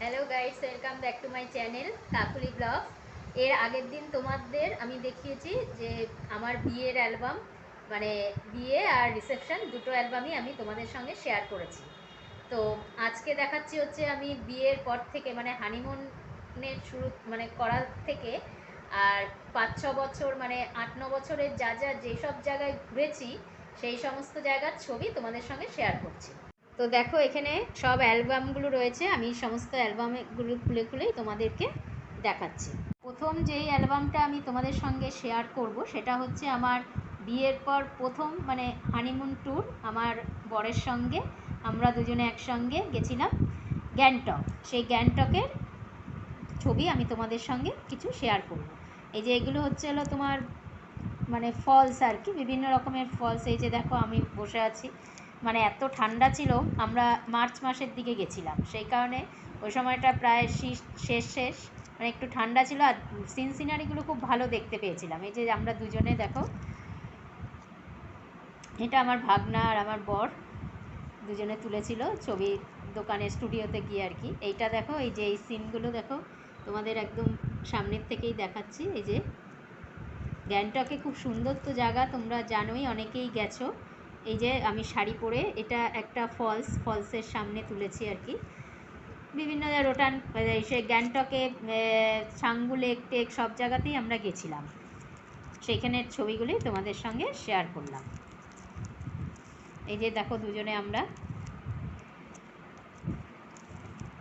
Hello guys, welcome back to my channel Kakuli vlogs. এর আগের দিন তোমাদের আমি দেখিয়েছি যে আমার বিয়ের অ্যালবাম, মানে বিয়ে আর রিসেপশন দুটো অ্যালবামই আমি তোমাদের সঙ্গে শেয়ার করেছি। তো আজকে দেখাচ্ছি হচ্ছে আমি বিয়ের পর থেকে, মানে হানিমুনের শুরু মানে করার থেকে আর 5-6 বছর, মানে 8-9 বছরের যা যা যেসব জায়গায় ঘুরেছি সেই সমস্ত জায়গার ছবি তোমাদের সঙ্গে শেয়ার করছি। তো দেখো, এখানে সব অ্যালবামগুলো রয়েছে, আমি সমস্ত অ্যালবামগুলো খুলে খুলেই তোমাদেরকে দেখাচ্ছি। প্রথম যেই অ্যালবামটা আমি তোমাদের সঙ্গে শেয়ার করব সেটা হচ্ছে আমার বিয়ের পর প্রথম, মানে হানিমুন ট্যুর আমার বরের সঙ্গে। আমরা দুজনে একসঙ্গে গেছিলাম গ্যাংটক। সেই গ্যাংটকের ছবি আমি তোমাদের সঙ্গে কিছু শেয়ার করব। এই যে এগুলো হচ্ছে হলো তোমার মানে ফলস আর কি, বিভিন্ন রকমের ফলস। এই যে দেখো আমি বসে আছি, মানে এত ঠান্ডা ছিল, আমরা মার্চ মাসের দিকে গেছিলাম, সেই কারণে ওই সময়টা প্রায় শেষ শেষ, মানে একটু ঠান্ডা ছিল আর সিন সিনারিগুলো খুব ভালো দেখতে পেয়েছিলাম। এই যে আমরা দুজনে দেখো, এটা আমার ভাগনা আর আমার বর দুজনে তুলেছিল ছবি দোকানের স্টুডিওতে গিয়ে আর কি। এইটা দেখো, এই যে এই সিনগুলো দেখো, তোমাদের একদম সামনের থেকেই দেখাচ্ছি। এই যে গ্যাংটকে খুব সুন্দর তো জায়গা, তোমরা জানোই, অনেকেই গেছো। এই যে আমি শাড়ি পরে, এটা একটা ফলসের সামনে তুলেছি আর কি। বিভিন্ন রোটান সে গ্যাংটকে ছাঙ্গু লেক টেক সব জায়গাতেই আমরা গেছিলাম, সেইখানের ছবিগুলি তোমাদের সঙ্গে শেয়ার করলাম। এই যে দেখো দুজনে আমরা,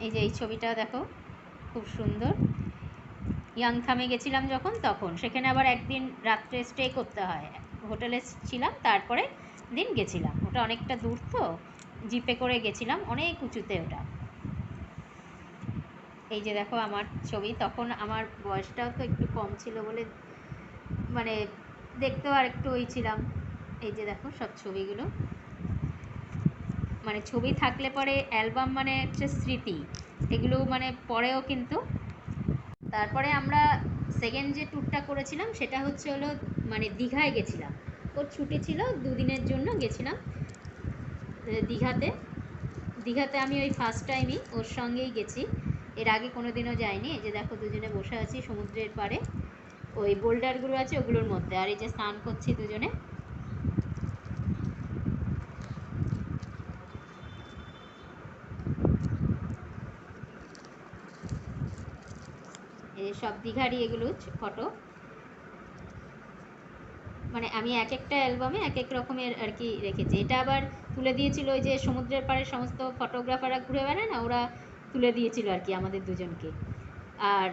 এই যে এই ছবিটা দেখো খুব সুন্দর। ইয়াংথামে গেছিলাম যখন, তখন সেখানে আবার একদিন রাত্রে স্টে করতে হয়, হোটেলে ছিলাম, তারপরে দিন গেছিলাম। ওটা অনেকটা দূর তো, জিপে করে গেছিলাম, অনেক উঁচুতে ওটা। এই যে দেখো আমার ছবি, তখন আমার বয়সটাও তো একটু কম ছিল বলে মানে দেখতেও আর একটু ওই ছিলাম। এই যে দেখো সব ছবিগুলো, মানে ছবি থাকলে পরে অ্যালবাম মানে হচ্ছে স্মৃতি, এগুলো মানে পরেও কিন্তু। তারপরে আমরা সেকেন্ড যে ট্যুরটা করেছিলাম সেটা হচ্ছে হলো মানে দীঘায় গেছিলাম। ওর ছুটি ছিল, দুদিনের জন্য গেছিলাম দীঘাতে। দীঘাতে আমি ওই ফার্স্ট টাইমই ওর সঙ্গেই গেছি, এর আগে কোনো দিনও যাইনি। এই যে দেখো দুজনে বসে আছি সমুদ্রের পাড়ে, ওই বোল্ডারগুলো আছে ওগুলোর মধ্যে, আর এই যে স্নান করছি দুজনে। এই সব দীঘারই এগুলো ফটো, মানে আমি এক একটা অ্যালবামে এক এক রকমের আর কি রেখেছি। এটা আবার তুলে দিয়েছিল ওই যে সমুদ্রের পাড়ে সমস্ত ফটোগ্রাফাররা ঘুরে বেড়ায় না, ওরা তুলে দিয়েছিল আর কি আমাদের দুজনকে। আর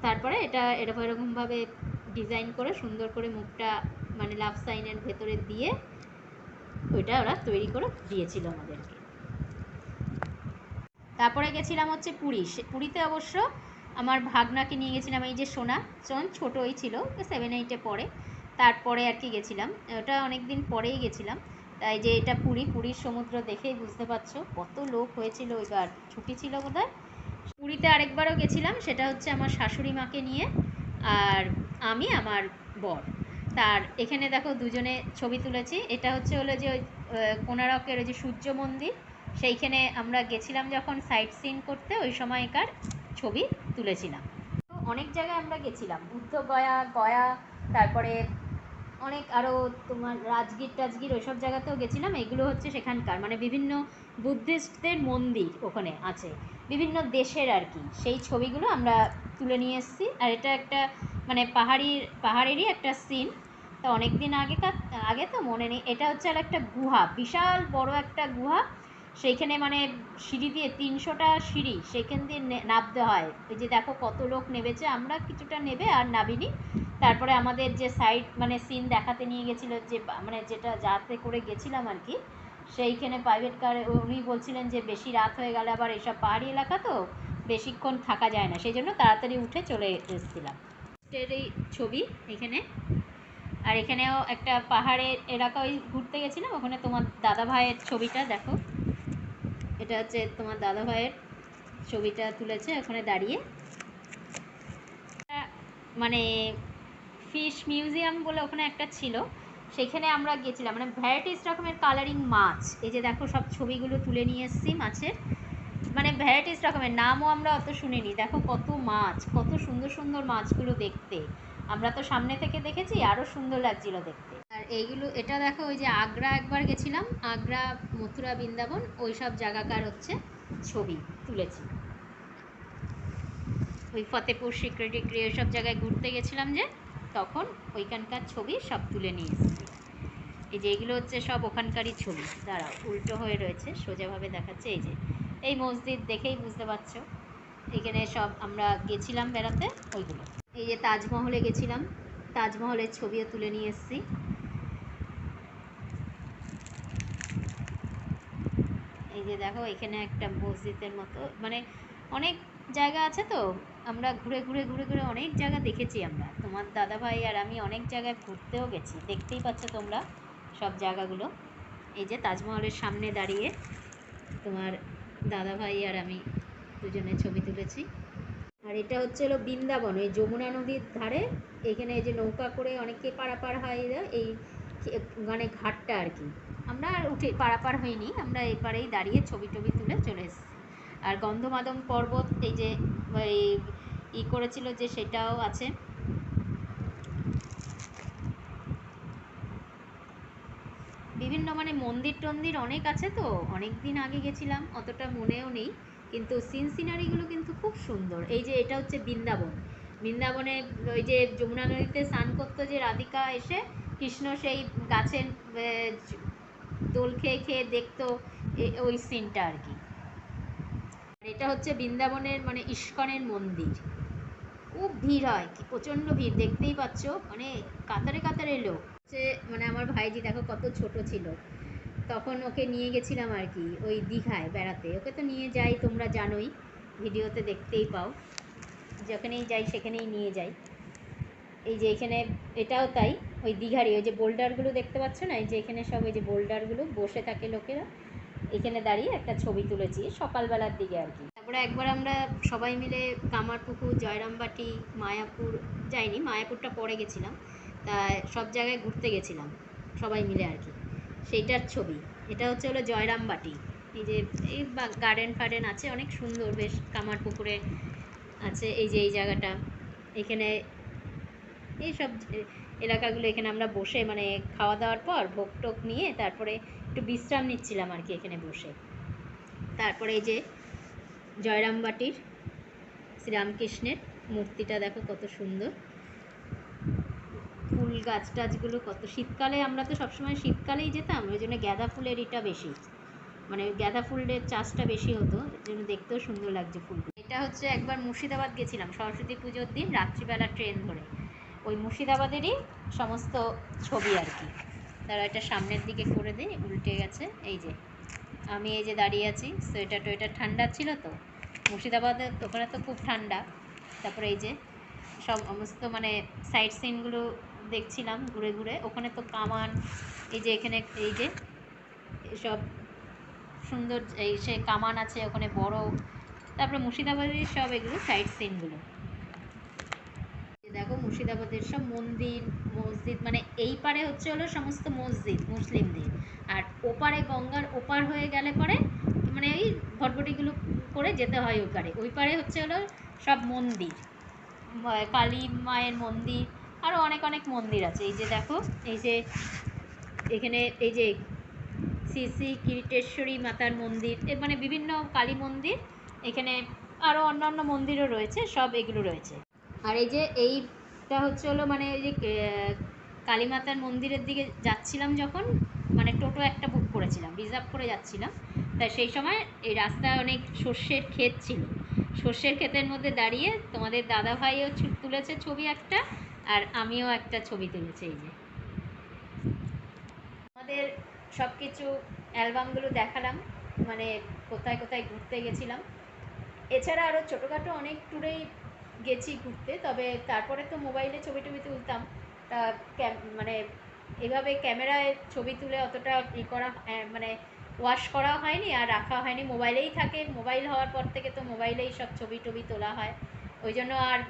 তারপরে এটা এরকম এরকমভাবে ডিজাইন করে সুন্দর করে মুখটা মানে লাভ সাইনের ভেতরে দিয়ে ওইটা ওরা তৈরি করে দিয়েছিল আমাদেরকে। তারপরে গেছিলাম হচ্ছে পুরী। পুরীতে অবশ্য আমার ভাগনাকে নিয়ে গেছিলাম। এই যে সোনা ছোটোই ছিল, 7-8-এ পড়ে, তারপরে আর কি গেছিলাম, ওটা অনেক দিন পরেই গেছিলাম। তাই যে এটা পুরীর সমুদ্র দেখেই বুঝতে পারছো কত লোক হয়েছিল, ওইবার ছুটি ছিল বোধহয়। পুরীতে আরেকবারও গেছিলাম, সেটা হচ্ছে আমার শাশুড়ি মাকে নিয়ে আর আমি, আমার বর। তার এখানে দেখো দুজনে ছবি তুলেছি। এটা হচ্ছে হলো যে ওই কোণারকের ওই যে সূর্য মন্দির, সেইখানে আমরা গেছিলাম যখন সাইট সিন করতে, ওই সময়কার ছবি তুলেছিলাম। তো অনেক জায়গায় আমরা গেছিলাম, বুদ্ধগয়া, গয়া, তারপরে অনেক আরও তোমার রাজগীর টাজগীর ওইসব জায়গাতেও গেছিলাম। এগুলো হচ্ছে সেখানকার মানে বিভিন্ন বুদ্ধিস্টদের মন্দির ওখানে আছে, বিভিন্ন দেশের আর কি, সেই ছবিগুলো আমরা তুলে নিয়ে এসেছি। আর এটা একটা মানে পাহাড়েরই একটা সিন। তো অনেক দিন আগে তো মনে নেই। এটা হচ্ছে আর একটা গুহা, বিশাল বড় একটা গুহা, সেইখানে মানে সিঁড়ি দিয়ে 300টা সিঁড়ি, সেইখান দিয়ে নামতে হয়। এই যে দেখো কত লোক নেমেছে, আমরা কিছুটা নেবে আর নামিনি। তারপরে আমাদের যে সাইড মানে সিন দেখাতে নিয়ে গেছিলো, যে মানে যেটা যাতে করে গেছিলাম আর কি, সেইখানে প্রাইভেট কারে উনি বলছিলেন যে বেশি রাত হয়ে গেলে আবার এইসব পাহাড়ি এলাকা তো বেশিক্ষণ থাকা যায় না, সেই জন্য তাড়াতাড়ি উঠে চলে এসেছিলাম। এই ছবি এখানে। আর এখানেও একটা পাহাড়ের এলাকায় ঘুরতে গেছিলাম, ওখানে তোমার দাদা ভাইয়ের ছবিটা দেখো, এটা হচ্ছে তোমার দাদা ভাইয়ের ছবিটা তুলেছে ওখানে দাঁড়িয়ে। মানে ফিশ মিউজিয়াম বলে ওখানে একটা ছিল, সেখানে আমরা গেছিলাম, মানে ভ্যারাইটিস রকমের কালারিং মাছ। এই যে দেখো সব ছবিগুলো তুলে নিয়ে এসেছি মাছের। মানে ভ্যারাইটিস রকমের, নামও আমরা অত শুনিনি। দেখো কত মাছ, কত সুন্দর সুন্দর মাছগুলো দেখতে। আমরা তো সামনে থেকে দেখেছি, আরও সুন্দর লাগছিল দেখতে। আর এইগুলো, এটা দেখো ওই যে আগ্রা একবার গেছিলাম, আগ্রা, মথুরা, বৃন্দাবন, ওই সব জায়গাকার হচ্ছে ছবি তুলেছি। ওই ফতেপুর, সিক্রেট ওই সব জায়গায় ঘুরতে গেছিলাম যে, তখন ওইখানকার ছবি সব তুলে নিয়ে এসেছি। এই যে এইগুলো হচ্ছে সব ওখানকারই ছবি। দাঁড়াও, উল্টো হয়ে রয়েছে, সোজাভাবে দেখাচ্ছে। এই যে এই মসজিদ দেখেই বুঝতে পারছো, এখানে সব আমরা গেছিলাম বেড়াতে ওইগুলো। এই যে তাজমহলে গেছিলাম, তাজমহলের ছবিও তুলে নিয়ে এসেছি। এই যে দেখো এখানে একটা মসজিদের মতো, মানে অনেক জায়গা আছে তো, আমরা ঘুরে ঘুরে ঘুরে ঘুরে অনেক জায়গা দেখেছি আমরা। তোমার দাদাভাই আর আমি অনেক জায়গায় ঘুরতেও গেছি, দেখতেই পাচ্ছ তোমরা সব জায়গাগুলো। এই যে তাজমহলের সামনে দাঁড়িয়ে তোমার দাদাভাই আর আমি দুজনে ছবি তুলেছি। আর এটা হচ্ছে হলো বৃন্দাবন, ওই যমুনা নদীর ধারে। এখানে এই যে নৌকা করে অনেকে পারাপার হয়, এই মানে ঘাটটা আর কি। আমরা আর উঠে পারাপার হইনি, আমরা এপারেই দাঁড়িয়ে ছবি টবি তুলে চলে এসেছি। আর গন্ধমাদন পর্বত, এই যে করেছিল যে, সেটাও আছে। বিভিন্ন মানে মন্দির টন্দির অনেক আছে তো, অনেক দিন আগে গেছিলাম, অতটা মনেও নেই, কিন্তু সিন সিনারিগুলো কিন্তু খুব সুন্দর। এই যে এটা হচ্ছে বৃন্দাবন, বৃন্দাবনে ওই যে যমুনা নদীতে স্নান করতো যে রাধিকা এসে, কৃষ্ণ সেই গাছের দোল খেয়ে খেয়ে দেখতো, ওই সিনটা আর কি। এটা হচ্ছে বৃন্দাবনের মানে ইস্কনের মন্দির। খুব ভিড় হয়, কি প্রচণ্ড ভিড়, দেখতেই পাচ্ছ, মানে কাতারে কাতারে লোক। মানে আমার ভাইজি দেখো কত ছোট ছিল, তখন ওকে নিয়ে গেছিলাম আর কি ওই দীঘায় বেড়াতে। ওকে তো নিয়ে যাই, তোমরা জানোই, ভিডিওতে দেখতেই পাও, যেখানেই যাই সেখানেই নিয়ে যাই। এই যে এখানে এটাও তাই, ওই দীঘারই ওই যে বোল্ডারগুলো দেখতে পাচ্ছ না, এই যে এখানে সব ওই যে বোল্ডারগুলো বসে থাকে লোকেরা, এখানে দাঁড়িয়ে একটা ছবি তুলেছি সকালবেলার দিকে আর কি। তারপরে একবার আমরা সবাই মিলে কামারপুকুর, জয়রামবাটি, মায়াপুর যাইনি, মায়াপুরটা পরে গেছিলাম, তা সব জায়গায় ঘুরতে গেছিলাম সবাই মিলে আর কি, সেইটার ছবি। এটা হচ্ছে হলো জয়রামবাটি। এই যে এই গার্ডেন ফার্ডেন আছে অনেক সুন্দর, বেশ কামারপুকুরে আছে এই যে এই জায়গাটা, এখানে এই সব এলাকাগুলো, এখানে আমরা বসে মানে খাওয়া দাওয়ার পর ভোগ টোক নিয়ে তারপরে একটু বিশ্রাম নিচ্ছিলাম আর কি এখানে বসে। তারপরে এই যে জয়রামবাটির শ্রীরামকৃষ্ণের মূর্তিটা দেখো কত সুন্দর, ফুল গাছ টাছগুলো কত, শীতকালে আমরা তো সবসময় শীতকালেই যেতাম, ওই জন্য গাঁদা ফুলের এটা বেশি, মানে গাঁদা ফুলের চাষটা বেশি হতো, এর জন্য দেখতেও সুন্দর লাগছে ফুলগুলো। এটা হচ্ছে একবার মুর্শিদাবাদ গেছিলাম সরস্বতী পুজোর দিন, রাত্রিবেলা ট্রেন ধরে, ওই মুর্শিদাবাদেরই সমস্ত ছবি আর কি। তারা এটা সামনের দিকে করে দিই, উল্টে গেছে। এই যে আমি এই যে দাঁড়িয়ে আছি, সোয়েটার টোয়েটার, ঠান্ডা ছিল তো মুর্শিদাবাদে, ওখানে তো খুব ঠান্ডা। তারপরে এই যে সমস্ত মানে সাইট সিনগুলো দেখছিলাম ঘুরে ঘুরে। ওখানে তো কামান, এই যে এখানে এই যে সব সুন্দর এই সে কামান আছে ওখানে বড়। তারপরে মুর্শিদাবাদের সব এগুলো সাইট সিনগুলো দেখো, মুর্শিদাবাদের সব মন্দির মসজিদ, মানে এই পারে হচ্ছে হলো সমস্ত মসজিদ মুসলিমদের, আর ওপারে গঙ্গার ওপার হয়ে গেলে পরে মানে এই ভটভটিগুলো করে যেতে হয় ওই পারে, ওই পারে হচ্ছে হলো সব মন্দির, কালী মায়ের মন্দির, আরও অনেক অনেক মন্দির আছে। এই যে দেখো, এই যে এখানে এই যে শ্রী শ্রী কিরিটেশ্বরী মাতার মন্দির, মানে বিভিন্ন কালী মন্দির, এখানে আরও অন্যান্য মন্দিরও রয়েছে, সব এগুলো রয়েছে। আর এই যে এইটা হচ্ছে হলো মানে এই যে কালী মাতার মন্দিরের দিকে যাচ্ছিলাম যখন, মানে টোটো একটা বুক করেছিলাম, রিজার্ভ করে যাচ্ছিলাম, তাই সেই সময় এই রাস্তায় অনেক সর্ষের ক্ষেত ছিল, সর্ষের ক্ষেতের মধ্যে দাঁড়িয়ে তোমাদের দাদাভাইও তুলেছে ছবি একটা, আর আমিও একটা ছবি তুলেছি। এই যে আমাদের সব কিছু অ্যালবামগুলো দেখালাম, মানে কোথায় কোথায় ঘুরতে গেছিলাম। এছাড়া আরও ছোটোখাটো অনেক ট্যুরেই গেছি ঘুরতে, তবে তারপরে তো মোবাইলে ছবি টবি তুলতাম, তা মানে এভাবে ক্যামেরায় ছবি তুলে অতটা করা মানে ওয়াশ করা হয়নি আর রাখা হয়নি, মোবাইলেই থাকে, মোবাইল হওয়ার পর থেকে তো মোবাইলেই সব ছবি টবি তোলা হয়, ওই জন্য আর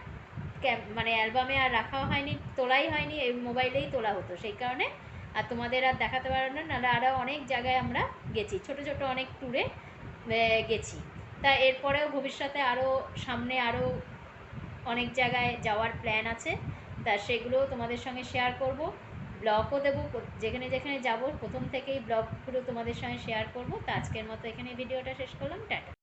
মানে অ্যালবামে আর রাখা হয়নি, তোলাই হয়নি, এই মোবাইলেই তোলা হতো, সেই কারণে আর তোমাদের আর দেখাতে পারলাম না। নাহলে আরও অনেক জায়গায় আমরা গেছি, ছোটো ছোটো অনেক ট্যুরে গেছি। তা এরপরেও ভবিষ্যতে আরও সামনে আরও অনেক জায়গায় যাওয়ার প্ল্যান আছে, তা সেগুলোও তোমাদের সঙ্গে শেয়ার করব, ব্লগও দেবো, যেখানে যেখানে যাব প্রথম থেকেই ব্লগগুলো তোমাদের সঙ্গে শেয়ার করব। তা আজকের মতো এখানে ভিডিওটা শেষ করলাম, টাটা।